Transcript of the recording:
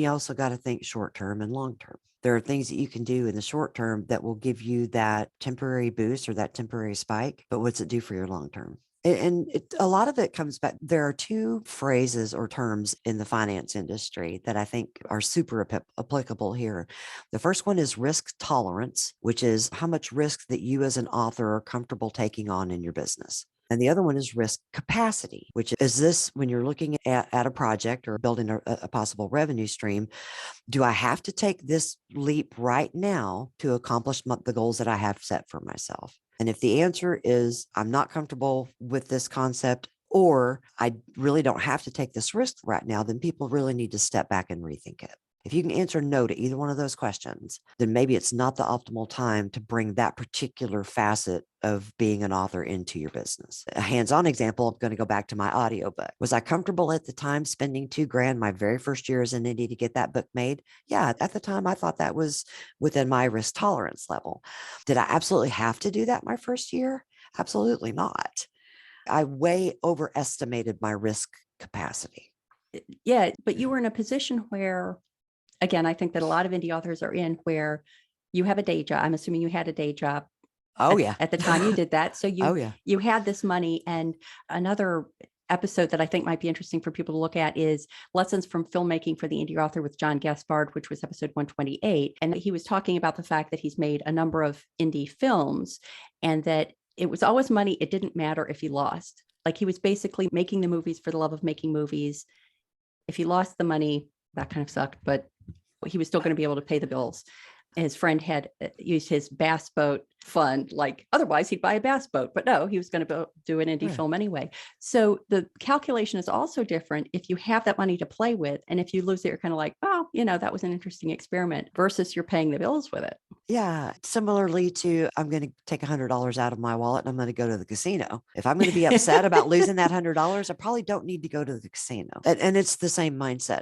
You also got to think short term and long term. There are things that you can do in the short term that will give you that temporary boost or that temporary spike, but what's it do for your long term? A lot of it comes back. There are two phrases or terms in the finance industry that I think are super applicable here. The first one is risk tolerance, which is how much risk that you as an author are comfortable taking on in your business. And the other one is risk capacity, which is this when you're looking at a project or building a possible revenue stream. Do I have to take this leap right now to accomplish the goals that I have set for myself? And if the answer is, I'm not comfortable with this concept, or I really don't have to take this risk right now, then people really need to step back and rethink it. If you can answer no to either one of those questions, then maybe it's not the optimal time to bring that particular facet of being an author into your business. A hands-on example, I'm going to go back to my audiobook. Was I comfortable at the time spending $2,000 my very first year as an indie to get that book made? Yeah, at the time I thought that was within my risk tolerance level. Did I absolutely have to do that my first year? Absolutely not. I way overestimated my risk capacity. Yeah, but you were in a position where, again, I think that a lot of indie authors are in, where you have a day job. I'm assuming you had a day job. Oh, yeah. At the time you did that. So Oh, yeah. you had this money. And another episode that I think might be interesting for people to look at is Lessons from Filmmaking for the Indie Author with John Gaspard, which was episode 128. And he was talking about the fact that he's made a number of indie films and that it was always money. It didn't matter if he lost. Like, he was basically making the movies for the love of making movies. If he lost the money, that kind of sucked, but he was still going to be able to pay the bills. His friend had used his bass boat fund. Like, otherwise he'd buy a bass boat, but no, he was going to do an indie film anyway. So the calculation is also different if you have that money to play with. And if you lose it, you're kind of like, oh, that was an interesting experiment, versus you're paying the bills with it. Yeah. Similarly to, I'm going to take $100 out of my wallet and I'm going to go to the casino. If I'm going to be upset about losing that $100, I probably don't need to go to the casino. And it's the same mindset.